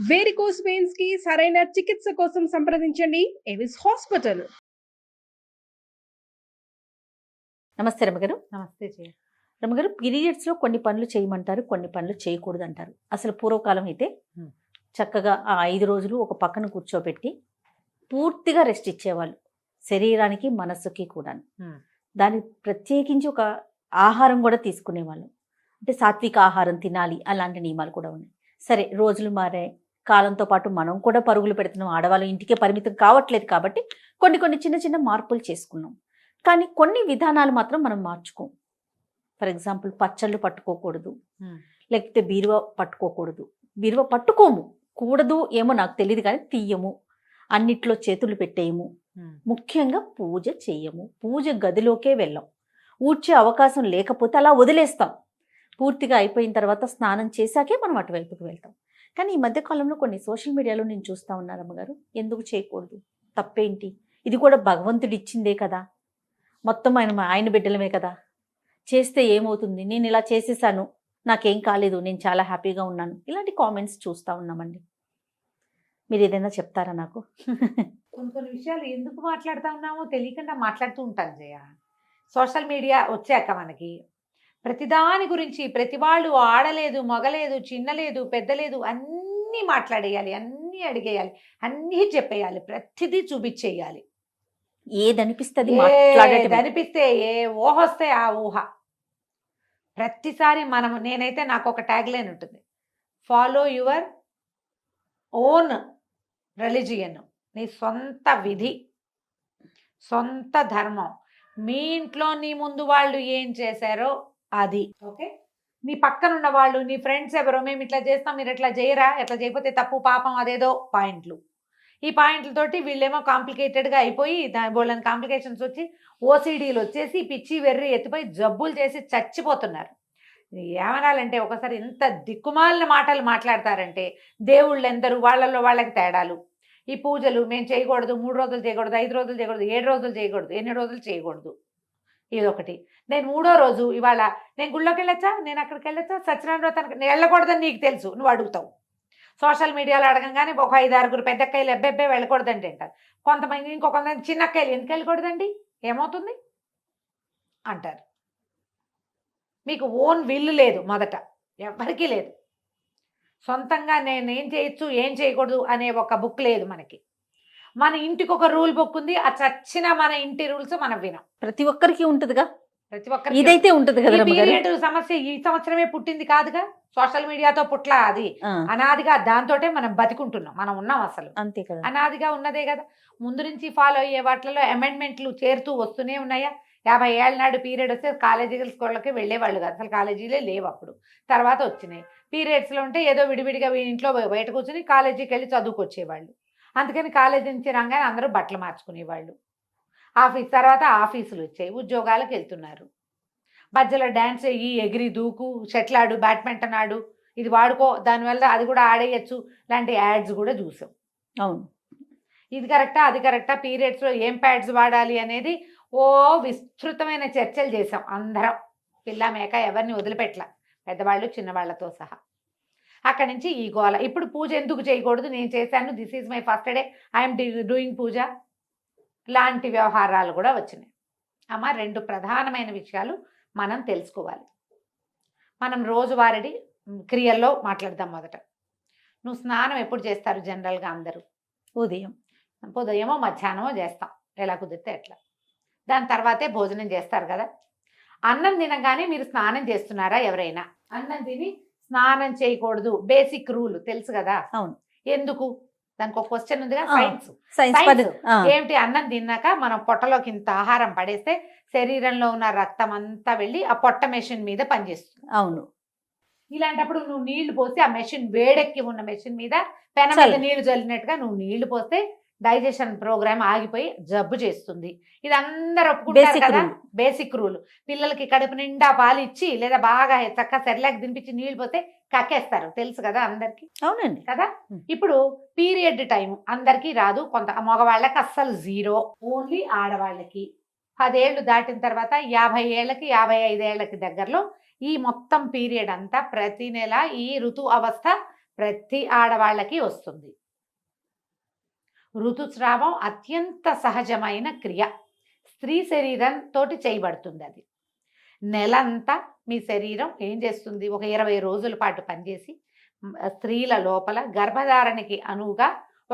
Varicose veins కి సరైన చికిత్స కోసం సంప్రదించండి ఎవిస్ హాస్పిటల్. నమస్తే రమగారు. నమస్తే జయ. రమగారు, పీరియడ్స్లో కొన్ని పనులు చేయమంటారు, కొన్ని పనులు చేయకూడదు అంటారు. అసలు పూర్వకాలం అయితే చక్కగా ఆ 5 రోజులు ఒక పక్కన కూర్చోబెట్టి పూర్తిగా రెస్ట్ ఇచ్చేవాళ్ళు, శరీరానికి మనస్సుకి కూడా. దానికి ప్రత్యేకించి ఒక ఆహారం కూడా తీసుకునేవాళ్ళు, అంటే సాత్విక ఆహారం తినాలి, అలాంటి నియమాలు కూడా ఉన్నాయి. సరే, రోజులు మారే, కాలంతో పాటు మనం కూడా పరుగులు పెడుతున్నాం, ఆడవాళ్ళు ఇంటికే పరిమితం కావట్లేదు కాబట్టి కొన్ని చిన్న చిన్న మార్పులు చేసుకున్నాం. కానీ కొన్ని విధానాలు మాత్రం మనం మార్చుకోం. ఫర్ ఎగ్జాంపుల్, పచ్చళ్ళు పట్టుకోకూడదు, లేకపోతే బీరువా పట్టుకోకూడదు. బీరువా పట్టుకోము, కూడదు ఏమో నాకు తెలియదు, కానీ తీయము, అన్నిట్లో చేతులు పెట్టేయము, ముఖ్యంగా పూజ చెయ్యము, పూజ గదిలోకే వెళ్ళాం. ఊడ్చే అవకాశం లేకపోతే అలా వదిలేస్తాం. పూర్తిగా అయిపోయిన తర్వాత స్నానం చేశాకే మనం అటువైపుకి వెళ్తాం. కానీ ఈ మధ్యకాలంలో కొన్ని సోషల్ మీడియాలో నేను చూస్తూ ఉన్నాను అమ్మగారు, ఎందుకు చేయకూడదు, తప్పేంటి, ఇది కూడా భగవంతుడు ఇచ్చిందే కదా, మొత్తం ఆయన బిడ్డలమే కదా, చేస్తే ఏమవుతుంది, నేను ఇలా చేసేసాను, నాకేం కాలేదు, నేను చాలా హ్యాపీగా ఉన్నాను, ఇలాంటి కామెంట్స్ చూస్తూ ఉన్నామండి. మీరు ఏదైనా చెప్తారా నాకు? కొన్ని విషయాలు ఎందుకు మాట్లాడుతూ ఉన్నామో తెలియకుండా మాట్లాడుతూ ఉంటాను జయ. సోషల్ మీడియా వచ్చాక మనకి ప్రతిదాని గురించి ప్రతి వాళ్ళు ఆడలేదు, మగలేదు, చిన్నలేదు, పెద్దలేదు, అన్నీ మాట్లాడేయాలి, అన్నీ అడిగేయాలి, అన్నీ చెప్పేయాలి, ప్రతిదీ చూపించేయాలి. ఏదనిపిస్తుంది అనిపిస్తే ఏ ఊహ వస్తే ఆ ఊహ ప్రతిసారి నేనైతే నాకు ఒక ట్యాగ్ లైన్ ఉంటుంది, ఫాలో యువర్ ఓన్ రిలీజియన్. నీ సొంత విధి, సొంత ధర్మం, మీ ఇంట్లో నీ ముందు వాళ్ళు ఏం చేశారో అది. ఓకే, నీ పక్కనున్న వాళ్ళు, నీ ఫ్రెండ్స్ ఎవరో, మేము ఇట్లా చేస్తాం, మీరు ఎట్లా చేయరా, ఎట్లా చేయకపోతే తప్పు, పాపం, అదేదో పాయింట్లు. ఈ పాయింట్లతోటి వీళ్ళేమో కాంప్లికేటెడ్గా అయిపోయి వాళ్ళని కాంప్లికేషన్స్ వచ్చి ఓసిడీలు వచ్చేసి పిచ్చి వెర్రి ఎత్తిపోయి జబ్బులు చేసి చచ్చిపోతున్నారు. ఏమనాలంటే ఒకసారి ఎంత దిక్కుమాలిన మాటలు మాట్లాడతారంటే, దేవుళ్ళు ఎందరు, వాళ్ళల్లో వాళ్ళకి తేడాలు. ఈ పూజలు మేము చేయకూడదు, 3 రోజులు చేయకూడదు, 5 రోజులు చేయకూడదు, 7 రోజులు చేయకూడదు, 8 రోజులు చేయకూడదు. ఇదొకటి. నేను 3వ రోజు ఇవాళ నేను గుళ్ళోకి వెళ్ళొచ్చా, నేను అక్కడికి వెళ్ళొచ్చా, సత్యనారాయణ వ్రతానికి నేను వెళ్ళకూడదని నీకు తెలుసు, నువ్వు అడుగుతావు. సోషల్ మీడియాలో అడగంగానే ఒక 5-6 పెద్దక్కయ్యలు ఎబ్బెబ్బే వెళ్ళకూడదండి అంటారు. కొంతమంది ఇంకొంతమంది చిన్నక్కయ్యలు ఎందుకు వెళ్ళకూడదండి, ఏమవుతుంది అంటారు. మీకు ఓన్ విల్లు లేదు, మొదట ఎవరికీ లేదు. సొంతంగా నేను ఏం చేయొచ్చు, ఏం చేయకూడదు అనే ఒక బుక్ లేదు మనకి. మన ఇంటికి ఒక రూల్ బుక్ ఉంది, ఆ చచ్చిన మన ఇంటి రూల్స్ మనం వినం. ప్రతి ఒక్కరికి ఉంటుందిగా, ప్రతి ఒక్కరికి ఇదైతే ఉంటుంది కదా. పీరియడ్ సమస్య ఈ సంవత్సరమే పుట్టింది కాదుగా, సోషల్ మీడియాతో పుట్లా, అది అనాదిగా దాంతోటే మనం బతికుంటున్నాం, మనం ఉన్నాం, అసలు అంతే కదా, అనాదిగా ఉన్నదే కదా. ముందు నుంచి ఫాలో అయ్యే వాటిలో అమెండ్మెంట్లు చేరుతూ వస్తూనే ఉన్నాయా. 50 ఏళ్ళ నాడు పీరియడ్ వస్తే కాలేజీ స్కూళ్ళకి వెళ్ళేవాళ్ళు కాదు, అసలు కాలేజీలే లేవు అప్పుడు, తర్వాత వచ్చినాయి. పీరియడ్స్లో ఉంటే ఏదో విడివిడిగా ఇంట్లో బయట కూర్చొని కాలేజీకి వెళ్ళి చదువుకొచ్చేవాళ్ళు. అందుకని కాలేజీ నుంచి రాగానే అందరూ బట్టలు మార్చుకునేవాళ్ళు. తర్వాత ఆఫీసులు వచ్చాయి, ఉద్యోగాలకు వెళ్తున్నారు. మధ్యలో డ్యాన్స్ అయ్యి, ఎగిరి దూకు, షటిల్ ఆడు, బ్యాడ్మింటన్ ఆడు, ఇది వాడుకో, దానివల్ల అది కూడా ఆడేయచ్చు లాంటి యాడ్స్ కూడా చూసాం. అవును, ఇది కరెక్టా, అది కరెక్టా, పీరియడ్స్లో ఏం ప్యాడ్స్ వాడాలి అనేది విస్తృతమైన చర్చలు చేసాం అందరం, పిల్ల మేక ఎవరిని వదిలిపెట్టల, పెద్దవాళ్ళు చిన్నవాళ్లతో సహా. అక్కడి నుంచి ఈ గోల. ఇప్పుడు పూజ ఎందుకు చేయకూడదు, నేను చేశాను, this is my first day, I'm doing పూజ లాంటి వ్యవహారాలు కూడా వచ్చినాయి. అమ్మ, 2 ప్రధానమైన విషయాలు మనం తెలుసుకోవాలి. మనం రోజువారీ క్రియల్లో మాట్లాడదాం. మొదట, నువ్వు స్నానం ఎప్పుడు చేస్తారు జనరల్గా అందరూ? ఉదయమో మధ్యాహ్నమో చేస్తాం, ఎలా కుదిరితే ఎట్లా. దాని తర్వాతే భోజనం చేస్తారు కదా. అన్నం తినగానే మీరు స్నానం చేస్తున్నారా ఎవరైనా? అన్నం తిని స్నానం చేయకూడదు, బేసిక్ రూల్ తెలుసు కదా. అవును. ఎందుకు? దానికి ఒక క్వశ్చన్ ఉందిగా, సైన్స్. ఏమిటి? అన్నం తిన్నాక మనం పొట్టలోకి ఇంత ఆహారం పడేస్తే శరీరంలో ఉన్న రక్తం అంతా వెళ్ళి ఆ పొట్ట మెషిన్ మీద పనిచేస్తుంది. అవును. ఇలాంటప్పుడు నువ్వు నీళ్లు పోసి, ఆ మెషిన్ వేడెక్కి ఉన్న మెషిన్ మీద పెన మీద నీళ్లు చల్లినట్టుగా నువ్వు నీళ్లు పోస్తే డైజెషన్ ప్రోగ్రామ్ ఆగిపోయి జబ్బు చేస్తుంది. ఇది అందరు ఒప్పుకుంటారు కదా, బేసిక్ రూల్. పిల్లలకి కడుపు నిండా పాలు ఇచ్చి లేదా బాగా చక్కగా సెర్లాక్ తినిపించి నీళ్లు పోతే కక్కేస్తారు, తెలుసు కదా అందరికి. అవునండి కదా. ఇప్పుడు పీరియడ్ టైం అందరికీ రాదు, కొంత మగవాళ్ళకి అస్సలు 0, ఓన్లీ ఆడవాళ్ళకి. 10 ఏళ్ళు దాటిన తర్వాత 50 ఏళ్ళకి 55 ఏళ్ళకి దగ్గరలో ఈ మొత్తం పీరియడ్ అంతా ప్రతి నెల ఈ ఋతు అవస్థ ప్రతి ఆడవాళ్ళకి వస్తుంది. ఋతుస్రావం అత్యంత సహజమైన క్రియ. స్త్రీ శరీరంతో చేయబడుతుంది. అది నెలంతా మీ శరీరం ఏం చేస్తుంది, ఒక 20 రోజుల పాటు పనిచేసి స్త్రీల లోపల గర్భధారణకి అనువుగా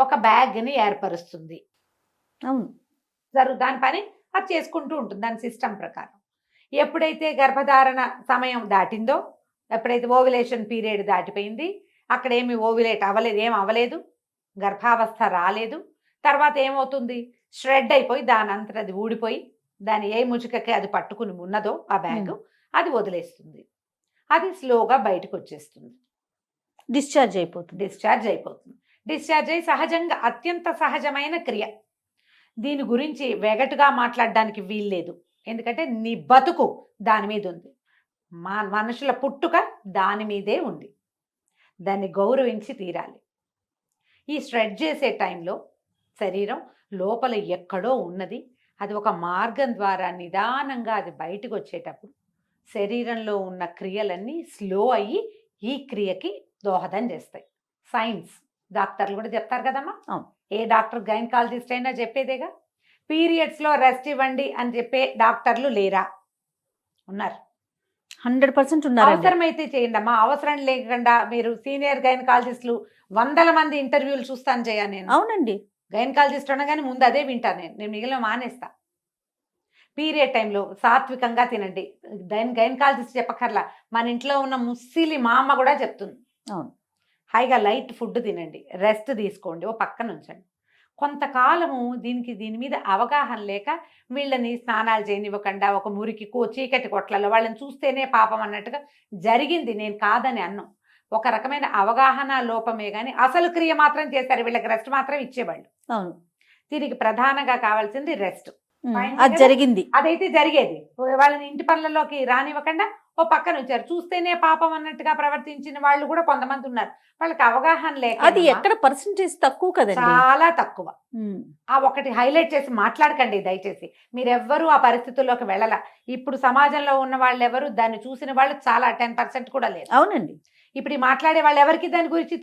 ఒక బ్యాగ్ని ఏర్పరుస్తుంది. అవును. దాని పని అది చేసుకుంటూ ఉంటుంది దాని సిస్టమ్ ప్రకారం. ఎప్పుడైతే గర్భధారణ సమయం దాటిందో, ఎప్పుడైతే ఓవ్యులేషన్ పీరియడ్ దాటిపోయింది, అక్కడ ఏమి ఓవ్యులేట్ అవ్వలేదు, ఏం అవ్వలేదు, గర్భావస్థ రాలేదు, తర్వాత ఏమవుతుంది, షెడ్ అయిపోయి దాని అంతట అది ఊడిపోయి దాని ఏ ముచుకకి అది పట్టుకుని ఉన్నదో ఆ బ్యాగ్ అది వదిలేస్తుంది. అది స్లోగా బయటకు వచ్చేస్తుంది, డిశ్చార్జ్ అయిపోతుంది. డిశ్చార్జ్ అయి సహజంగా అత్యంత సహజమైన క్రియ. దీని గురించి వెగటుగా మాట్లాడడానికి వీల్లేదు. ఎందుకంటే నీ బతుకు దాని మీద ఉంది, మనుషుల పుట్టుక దాని మీదే ఉంది. దాన్ని గౌరవించి తీరాలి. ఈ స్ట్రెచ్ చేసే టైంలో శరీరం లోపల ఎక్కడో ఉన్నది, అది ఒక మార్గం ద్వారా నిదానంగా అది బయటకు వచ్చేటప్పుడు శరీరంలో ఉన్న క్రియలన్నీ స్లో అయ్యి ఈ క్రియకి దోహదం చేస్తాయి. సైన్స్ డాక్టర్లు కూడా చెప్తారు కదమ్మా. ఏ డాక్టర్ గైనకాలజిస్ట్ అయినా చెప్పేదేగా. పీరియడ్స్లో రెస్ట్ ఇవ్వండి అని చెప్పే డాక్టర్లు లేరా? ఉన్నారు, 100% ఉన్నారు. అవసరమైతే చేయండి అమ్మా, అవసరం లేకుండా మీరు సీనియర్ గైనకాలజిస్టులు 100 మంది ఇంటర్వ్యూలు చూస్తాను చేయా నేను. అవునండి. గైనకాలజిస్ట్ అనగానే ముందు అదే వింటాను నేను మిగిలిన మానేస్తా. పీరియడ్ టైంలో సాత్వికంగా తినండి. గైనకాలజిస్ట్ చెప్పకర్లా, మన ఇంట్లో ఉన్న ముస్సిలి మా అమ్మ కూడా చెప్తుంది. అవును, హాయిగా లైట్ ఫుడ్ తినండి, రెస్ట్ తీసుకోండి, ఓ పక్కన ఉంచండి. కొంతకాలము దీని మీద అవగాహన లేక వీళ్ళని స్నానాలు చేయనివ్వకుండా ఒక మురికి చీకటి కొట్లలో వాళ్ళని చూస్తేనే పాపం అన్నట్టుగా జరిగింది. నేను కాదని అన్ను, ఒక రకమైన అవగాహన లోపమే కానీ అసలు క్రియ మాత్రం చేశారు. వీళ్ళకి రెస్ట్ మాత్రం ఇచ్చేవాళ్ళు. అవును, దీనికి ప్రధానంగా కావాల్సింది రెస్ట్. అది జరిగింది, అదైతే జరిగేది. వాళ్ళని ఇంటి పనులలోకి రానివ్వకుండా ఓ పక్కన వచ్చారు, చూస్తేనే పాపం అన్నట్టుగా ప్రవర్తించిన వాళ్ళు కూడా కొంతమంది ఉన్నారు. వాళ్ళకి అవగాహన లేక, అది ఎక్కడ పర్సెంటేజ్ తక్కువ కదండి, చాలా తక్కువ. ఆ ఒకటి హైలైట్ చేసి మాట్లాడకండి దయచేసి. మీరెవ్వరూ ఆ పరిస్థితుల్లోకి వెళ్ళాల. ఇప్పుడు సమాజంలో ఉన్న వాళ్ళు ఎవరు దాన్ని చూసిన వాళ్ళు చాలా 10% కూడా లేదు. అవునండి. ఇప్పుడు మాట్లాడే వాళ్ళు ఎవరికి దాని గురించి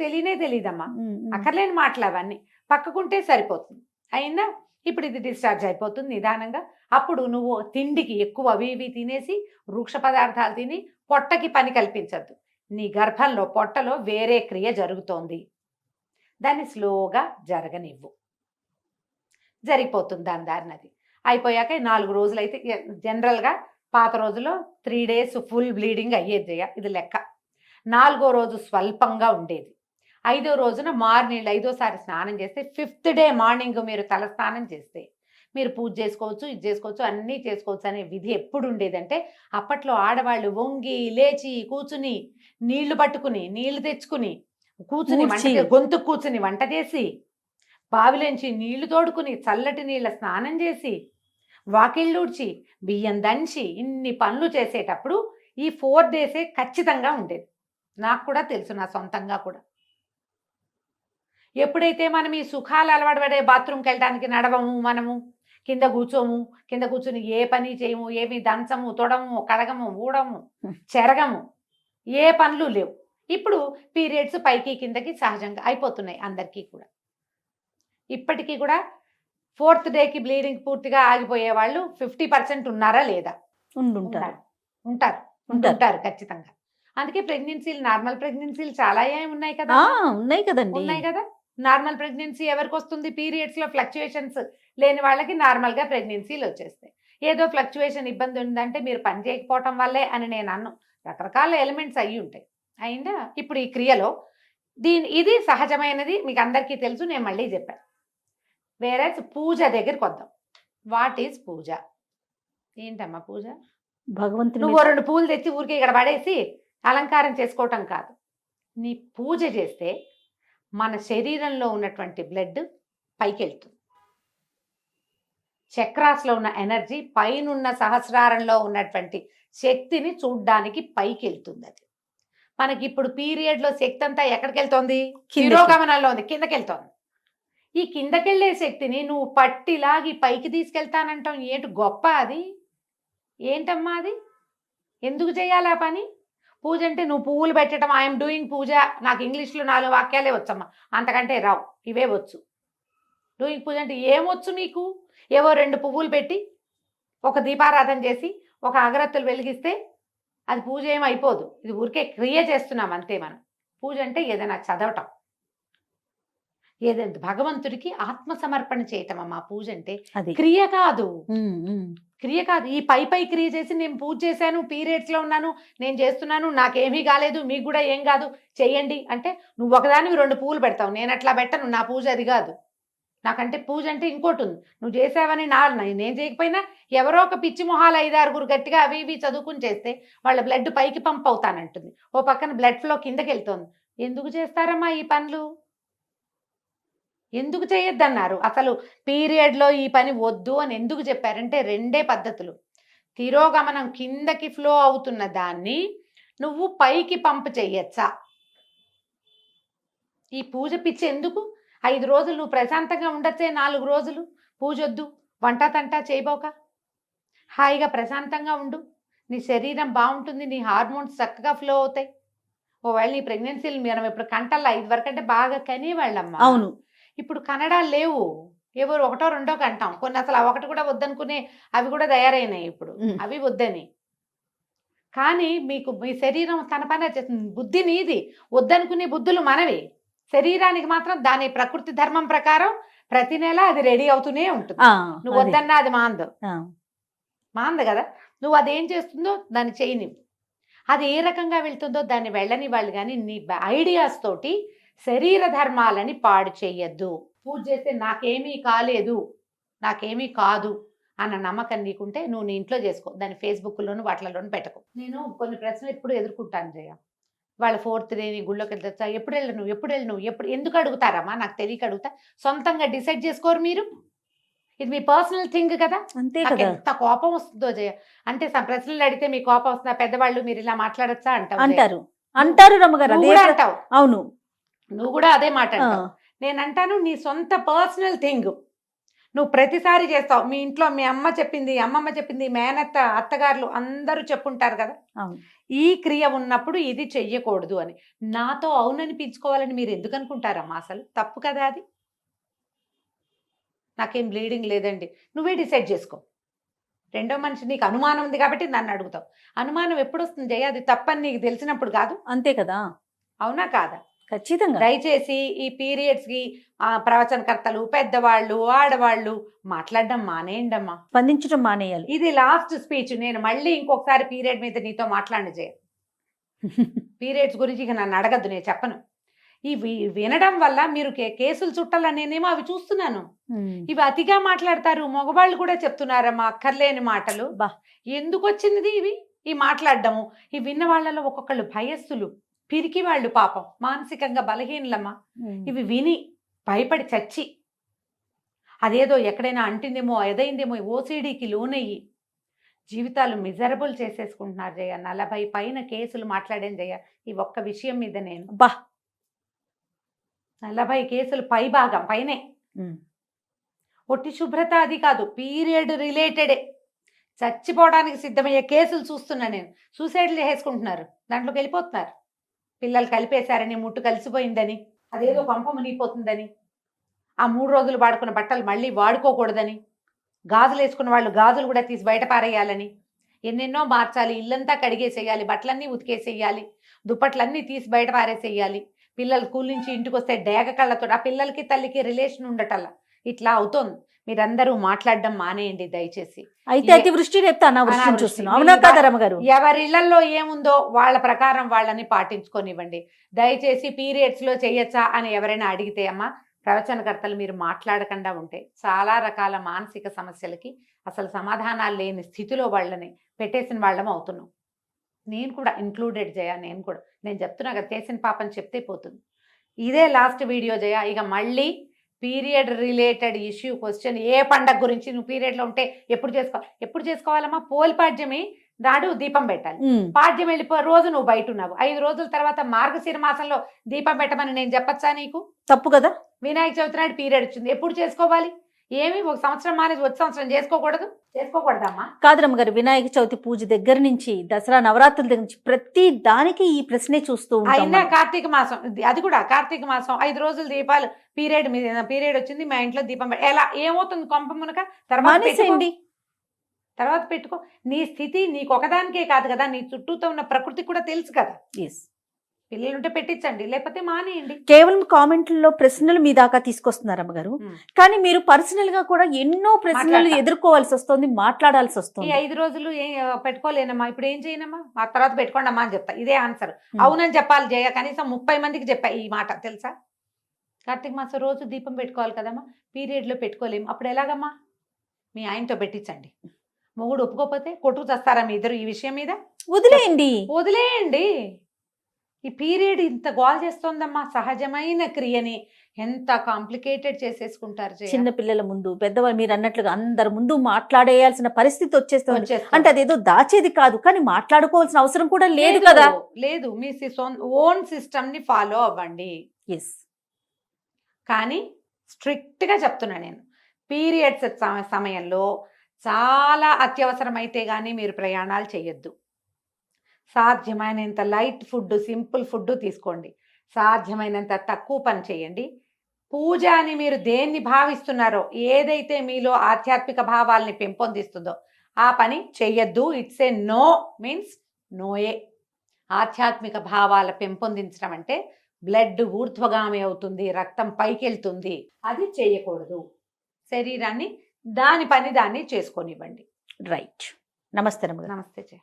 తెలియదమ్మా. అక్కర్లేని మాటలు అవన్నీ పక్కకుంటే సరిపోతుంది. అయిందా? ఇప్పుడు ఇది డిశ్చార్జ్ అయిపోతుంది నిదానంగా. అప్పుడు నువ్వు తిండికి ఎక్కువ అవి ఇవి తినేసి వృక్ష పదార్థాలు తిని పొట్టకి పని కల్పించద్దు. నీ గర్భంలో పొట్టలో వేరే క్రియ జరుగుతోంది, దాన్ని స్లోగా జరగనివ్వు. జరిగిపోతుంది దాని దారినది. అయిపోయాక 4 రోజులు అయితే జనరల్గా పాత రోజుల్లో 3 days ఫుల్ బ్లీడింగ్ అయ్యేది. ఇది లెక్క. 4వ రోజు స్వల్పంగా ఉండేది. 5వ రోజున మార్నింగ్ 5వసారి స్నానం చేస్తే 5th day మార్నింగ్ మీరు తల స్నానం చేస్తే మీరు పూజ చేసుకోవచ్చు, ఇది చేసుకోవచ్చు, అన్నీ చేసుకోవచ్చు అనే విధి ఎప్పుడు ఉండేదంటే, అప్పట్లో ఆడవాళ్ళు వంగి లేచి కూర్చుని నీళ్లు పట్టుకుని నీళ్లు తెచ్చుకుని కూర్చుని గొంతు కూర్చుని వంట చేసి బావిలోంచి నీళ్లు తోడుకుని చల్లటి నీళ్ళ స్నానం చేసి వాకిళ్ళూడ్చి బియ్యం దంచి ఇన్ని పనులు చేసేటప్పుడు ఈ 4 days ఖచ్చితంగా ఉండేది. నాకు కూడా తెలుసు, నా సొంతంగా కూడా. ఎప్పుడైతే మనం ఈ సుఖాలు అలవాటు పడే బాత్రూమ్కి వెళ్ళడానికి నడవము, మనము కింద కూర్చొని ఏ పని చేయము, ఏమి దంచము, తొడము, కడగము, ఊడము, చెరగము, ఏ పనులు లేవు. ఇప్పుడు పీరియడ్స్ పైకి కిందకి సహజంగా అయిపోతున్నాయి అందరికీ కూడా. ఇప్పటికీ కూడా 4th dayకి బ్లీడింగ్ పూర్తిగా ఆగిపోయే వాళ్ళు 50% ఉన్నారా లేదా? ఉంటారు ఖచ్చితంగా. అందుకే ప్రెగ్నెన్సీలు, నార్మల్ ప్రెగ్నెన్సీలు చాలా ఉన్నాయి కదా. ఉన్నాయి కదా. నార్మల్ ప్రెగ్నెన్సీ ఎవరికి వస్తుంది? పీరియడ్స్లో ఫ్లక్చుయేషన్స్ లేని వాళ్ళకి నార్మల్గా ప్రెగ్నెన్సీలు వచ్చేస్తాయి. ఏదో ఫ్లక్చుయేషన్ ఇబ్బంది ఉందంటే మీరు పని చేయకపోవటం వల్లే అని నేను అన్ను. రకరకాల ఎలిమెంట్స్ అయ్యి ఉంటాయి. అయిందా? ఇప్పుడు ఈ క్రియలో ఇది సహజమైనది, మీకు అందరికీ తెలుసు, నేను మళ్ళీ చెప్పాను. వేరే పూజ దగ్గరికి వద్దాం. వాట్ ఈజ్ పూజ? ఏంటమ్మా పూజ? భగవంతుడు నువ్వు 2 పూలు తెచ్చి ఊరికే ఇక్కడ పడేసి అలంకారం చేసుకోవటం కాదు. నీ పూజ చేస్తే మన శరీరంలో ఉన్నటువంటి బ్లడ్ పైకి వెళ్తుంది. చక్రాస్లో ఉన్న ఎనర్జీ పైనున్న సహస్రారంలో ఉన్నటువంటి శక్తిని చూడ్డానికి పైకి వెళ్తుంది. అది మనకి ఇప్పుడు పీరియడ్లో శక్తి అంతా ఎక్కడికి వెళ్తోంది? శిరోగమనంలో ఉంది, కిందకి వెళ్తోంది. ఈ కిందకెళ్ళే శక్తిని నువ్వు పట్టిలాగి పైకి తీసుకెళ్తానంటాం. ఏంటి గొప్ప అది? ఏంటమ్మా అది? ఎందుకు చేయాలి ఆ పని? పూజ అంటే నువ్వు పువ్వులు పెట్టడం, ఐఎమ్ డూయింగ్ పూజ, నాకు ఇంగ్లీష్లో 4 వాక్యాలే వచ్చమ్మా, అంతకంటే రావు, ఇవే వచ్చు. డూయింగ్ పూజ అంటే ఏమొచ్చు మీకు? ఏవో 2 పువ్వులు పెట్టి ఒక దీపారాధన చేసి ఒక అగరత్తులు వెలిగిస్తే అది పూజ ఏం అయిపోదు. ఇది ఊరికే క్రియ చేస్తున్నాం అంతే మనం. పూజ అంటే ఏదైనా చదవటం, ఏదైనా భగవంతుడికి ఆత్మ సమర్పణ చేయటం అమ్మా పూజ అంటే. అది క్రియ కాదు, ఉమ్, ఉమ్. క్రియ కాదు. ఈ పై క్రియ చేసి నేను పూజ చేశాను, పీరియడ్స్లో ఉన్నాను, నేను చేస్తున్నాను, నాకేమీ కాలేదు, మీకు కూడా ఏం కాదు, చెయ్యండి అంటే నువ్వు ఒకదానివి 2 పువ్వులు పెడతావు. నేను అట్లా పెట్టను, నా పూజ అది కాదు. నాకంటే పూజ అంటే ఇంకోటి ఉంది. నువ్వు చేసావని నేను చేయకపోయినా ఎవరో ఒక పిచ్చి మొహాలు 5-6 గట్టిగా అవి ఇవి చదువుకుని చేస్తే వాళ్ళ బ్లడ్ పైకి పంప్ అవుతానంటుంది, ఓ పక్కన బ్లడ్ ఫ్లో కిందకి వెళ్తుంది. ఎందుకు చేస్తారమ్మా ఈ పనులు? ఎందుకు చేయొద్దన్నారు? అసలు పీరియడ్లో ఈ పని వద్దు అని ఎందుకు చెప్పారంటే 2 పద్ధతులు. తిరోగమనం కిందకి ఫ్లో అవుతున్న దాన్ని నువ్వు పైకి పంప్ చెయ్యొచ్చా? ఈ పూజ పిచ్చి ఎందుకు? 5 రోజులు నువ్వు ప్రశాంతంగా ఉండొచ్చే, 4 రోజులు పూజ వద్దు, వంట తంట చేయబోక హాయిగా ప్రశాంతంగా ఉండు, నీ శరీరం బాగుంటుంది, నీ హార్మోన్స్ చక్కగా ఫ్లో అవుతాయి. ఒకవేళ నీ ప్రెగ్నెన్సీలు మనం ఇప్పుడు కంటల్లా, ఇది వరకు అంటే బాగా కనేవాళ్ళమ్మా. అవును, ఇప్పుడు కన్నడాలు లేవు, ఎవరు 1, 2 కంటాం. కొన్ని అసలు ఆ 1 కూడా వద్దనుకునే అవి కూడా తయారైనాయి ఇప్పుడు, అవి వద్దని. కానీ మీకు మీ శరీరం తన పని చేస్తుంది. బుద్ధి నీది, వద్దనుకునే బుద్ధులు మనవి. శరీరానికి మాత్రం దాని ప్రకృతి ధర్మం ప్రకారం ప్రతి నెల అది రెడీ అవుతూనే ఉంటుంది. నువ్వు అదే. వద్దన్నా అది మాందు ఆ, మాంది కదా. నువ్వు అదేం చేస్తుందో దాన్ని చేయని, అది ఏ రకంగా వెళ్తుందో దాన్ని వెళ్ళని వాళ్ళు. కానీ నీ ఐడియాస్ తోటి శరీర ధర్మాలని పాడు చెయ్యొద్దు. పూజ చేస్తే నాకేమీ కాలేదు, నాకేమీ కాదు అన్న నమ్మకం నీకుంటే నువ్వు నీ ఇంట్లో చేసుకో, దాన్ని ఫేస్బుక్లోను వాటిలోనూ పెట్టకు. నేను కొన్ని ప్రశ్నలు ఎప్పుడు ఎదుర్కొంటాను జయ. వాళ్ళ 4th డే నీ గుళ్ళోకి వెళ్తా, ఎప్పుడు వెళ్ళు నువ్వు ఎందుకు అడుగుతారమ్మా? నాకు తెలియక అడుగుతా. సొంతంగా డిసైడ్ చేసుకోరు మీరు? ఇది మీ పర్సనల్ థింగ్ కదా. అంతే నాకు కదా. ఎంత కోపం వస్తుందో జయ. అంటే ప్రశ్నలు అడిగితే మీ కోపం వస్తుందా? పెద్దవాళ్ళు మీరు ఇలా మాట్లాడచ్చా అంటావు జయ. అంటారు రమ్మగారు. నువ్వు అదే కూడా అంటావు, అవును. నువ్వు కూడా అదే మాట అంటావు. నేను అంటాను నీ సొంత పర్సనల్ థింగ్ నువ్వు ప్రతిసారి చేస్తావు. మీ ఇంట్లో మీ అమ్మ చెప్పింది, అమ్మమ్మ చెప్పింది, మేనత్త, అత్తగారులు అందరూ చెప్పుంటారు కదా, అవును. ఈ క్రియ ఉన్నప్పుడు ఇది చెయ్యకూడదు అని. నాతో అవుననిపించుకోవాలని మీరు ఎందుకు అనుకుంటారమ్మా? అసలు తప్పు కదా అది. నాకేం బ్లీడింగ్ లేదండి, నువ్వే డిసైడ్ చేసుకో. రెండో మనిషి నీకు అనుమానం ఉంది కాబట్టి నన్ను అడుగుతావు. అనుమానం ఎప్పుడు వస్తుంది జయ? అది తప్పని నీకు తెలిసినప్పుడు కాదు. అంతే కదా, అవునా కాదా? ఖచ్చితంగా. దయచేసి ఈ పీరియడ్స్కి ప్రవచనకర్తలు, పెద్దవాళ్ళు, ఆడవాళ్ళు మాట్లాడడం మానేయండమ్మా. స్పందించడం మానేయాలి. ఇది లాస్ట్ స్పీచ్. నేను మళ్ళీ ఇంకొకసారి పీరియడ్ మీద నీతో మాట్లాడి చేయ. పీరియడ్స్ గురించి ఇక నన్ను అడగద్దు, నేను చెప్పను. ఇవి వినడం వల్ల మీరు కేసులు చుట్టాలని నేనేమో అవి చూస్తున్నాను. ఇవి అతిగా మాట్లాడతారు, మగవాళ్ళు కూడా చెప్తున్నారమ్మా అక్కర్లేని మాటలు. బా. ఎందుకు వచ్చింది ఇవి ఈ మాట్లాడడము? ఈ విన్న వాళ్ళలో ఒక్కొక్కళ్ళు భయస్థులు, పిరికి వాళ్ళు, పాపం మానసికంగా బలహీనలమ్మా. ఇవి విని భయపడి చచ్చి అదేదో ఎక్కడైనా అంటిందేమో, ఎదైందేమో, ఓసిడీకి లోనయ్యి జీవితాలు మిజరబుల్ చేసేసుకుంటున్నారు జయ. 40 పైన కేసులు మాట్లాడాను జయ ఈ ఒక్క విషయం మీద. నేను బా 40 కేసులు భాగం పైనే. ఒట్టి శుభ్రత అది కాదు, పీరియడ్ రిలేటెడే చచ్చిపోవడానికి సిద్ధమయ్యే కేసులు చూస్తున్నా నేను. సూసైడ్లు చేసుకుంటున్నారు, దాంట్లోకి వెళ్ళిపోతున్నారు. పిల్లలు కలిపేశారని, ముట్టు కలిసిపోయిందని, అదేదో పంప మునిగిపోతుందని, ఆ 3 రోజులు వాడుకున్న బట్టలు మళ్ళీ వాడుకోకూడదని, గాజులు వేసుకున్న వాళ్ళు గాజులు కూడా తీసి బయట పారేయాలని, ఎన్నెన్నో మార్చాలి, ఇల్లంతా కడిగేసేయాలి, బట్టలన్నీ ఉతికేసేయాలి, దుప్పట్లన్నీ తీసి బయట పారేసేయాలి, పిల్లలు స్కూల్ నుంచి ఇంటికి వస్తే డేగ కళ్ళతో ఆ పిల్లలకి తల్లికి రిలేషన్ ఉండటల్లా ఇట్లా అవుతోంది. మీరందరూ మాట్లాడడం మానేయండి దయచేసి. అయితే అతివృష్టి రేపు అనావృష్టి అనావృష్టి. చూస్తున్నాం. అవునా కాదా రమ్మగారు? ఎవరి ఇళ్లలో ఏముందో వాళ్ళ ప్రకారం వాళ్ళని పాటించుకోనివ్వండి దయచేసి. పీరియడ్స్ లో చేయొచ్చా అని ఎవరైనా అడిగితే అమ్మా, ప్రవచనకర్తలు మీరు మాట్లాడకుండా ఉంటే చాలా రకాల మానసిక సమస్యలకి అసలు సమాధానాలు లేని స్థితిలో వాళ్ళని పెట్టేసిన వాళ్ళం అవుతున్నాం. నేను కూడా ఇంక్లూడెడ్ జయ. నేను చెప్తున్నా కదా, చేసిన పాపని చెప్తే పోతుంది. ఇదే లాస్ట్ వీడియో జయ. ఇక మళ్ళీ పీరియడ్ రిలేటెడ్ ఇష్యూ క్వశ్చన్, ఏ పండగ గురించి నువ్వు పీరియడ్లో ఉంటే ఎప్పుడు చేసుకోవాలమ్మా? పోలిపాడ్యమి నాడు దీపం పెట్టాలి. పాడ్యం వెళ్ళిపోయే రోజు నువ్వు బయట ఉన్నావు, 5 రోజుల తర్వాత మార్గశిర మాసంలో దీపం పెట్టమని నేను చెప్పచ్చా నీకు? తప్పు కదా. వినాయక చవితి నాడు పీరియడ్ వచ్చింది, ఎప్పుడు చేసుకోవాలి? ఏమి ఒక సంవత్సరం మానేసి వచ్చే సంవత్సరం చేసుకోకూడదమ్మా. కాదు రమ్మగారు, వినాయక చవితి పూజ దగ్గర నుంచి దసరా నవరాత్రుల దగ్గర నుంచి ప్రతి దానికి ఈ ప్రశ్నే చూస్తూ ఉంటాం అయినా మనం. కార్తీక మాసం అది కూడా కార్తీక మాసం 5 రోజులు దీపాలు పీరియడ్ వచ్చింది మా ఇంట్లో దీపం ఎలా ఏమవుతుంది కొంప మునక మానేసేయండి. తర్వాత పెట్టుకో. నీ స్థితి నీకు ఒకదానికే కాదు కదా, నీ చుట్టూతో ఉన్న ప్రకృతి కూడా తెలుసు కదా. Yes. పిల్లలుంటే పెట్టించండి, లేకపోతే మానేయండి. కేవలం కామెంట్లలో ప్రశ్నలు మీ దాకా తీసుకొస్తున్నారు అమ్మగారు, కానీ మీరు పర్సనల్ గా కూడా ఎన్నో ప్రశ్నలు మాట్లాడతా. ఎదుర్కోవాల్సి వస్తుంది, మాట్లాడాల్సి ఈ వస్తుంది. 5 రోజులు పెట్టుకోలేనమ్మా, ఇప్పుడు ఏం చేయనమ్మా, ఆ తర్వాత పెట్టుకోండి అమ్మా అని చెప్తా. ఇదే ఆన్సర్. అవునని చెప్పాలి జయ, కనీసం 30 మందికి చెప్పా ఈ మాట, తెలుసా? కార్తీక మాసం రోజు దీపం పెట్టుకోవాలి కదమ్మా, పీరియడ్లో పెట్టుకోలేము, అప్పుడు ఎలాగమ్మా? మీ ఆయనతో పెట్టించండి. మొగుడు ఒప్పుకోకపోతే కొట్టుకు చేస్తారా మీ ఇద్దరు ఈ విషయం మీద? వదిలేయండి. ఈ పీరియడ్ ఇంత గోల్ చేస్తోందమ్మా, సహజమైన క్రియని ఎంత కాంప్లికేటెడ్ చేసేసుకుంటారు. చిన్న పిల్లల ముందు, పెద్దవాళ్ళు మీరు అన్నట్లుగా అందరి ముందు మాట్లాడేయాల్సిన పరిస్థితి వచ్చేస్తుంది. అంటే అదేదో దాచేది కాదు, కానీ మాట్లాడుకోవాల్సిన అవసరం కూడా లేదు కదా. లేదు, మీ ఓన్ సిస్టమ్ ని ఫాలో అవ్వండి. కానీ స్ట్రిక్ట్ గా చెప్తున్నా నేను, పీరియడ్స్ సమయంలో చాలా అత్యవసరమైతే కానీ మీరు ప్రయాణాలు చేయొద్దు. సాధ్యమైనంత లైట్ ఫుడ్, సింపుల్ ఫుడ్ తీసుకోండి. సాధ్యమైనంత తక్కువ పని చేయండి. పూజ అని మీరు దేన్ని భావిస్తున్నారో, ఏదైతే మీలో ఆధ్యాత్మిక భావాల్ని పెంపొందిస్తుందో ఆ పని చెయ్యొద్దు. ఇట్స్ ఏ నో మీన్స్ నోయే. ఆధ్యాత్మిక భావాల పెంపొందించడం అంటే బ్లడ్ ఊర్ధ్వగామి అవుతుంది, రక్తం పైకి వెళ్తుంది, అది చేయకూడదు. శరీరాన్ని దాని పని దాన్ని చేసుకొనివ్వండి. రైట్. నమస్తే. నమస్తే.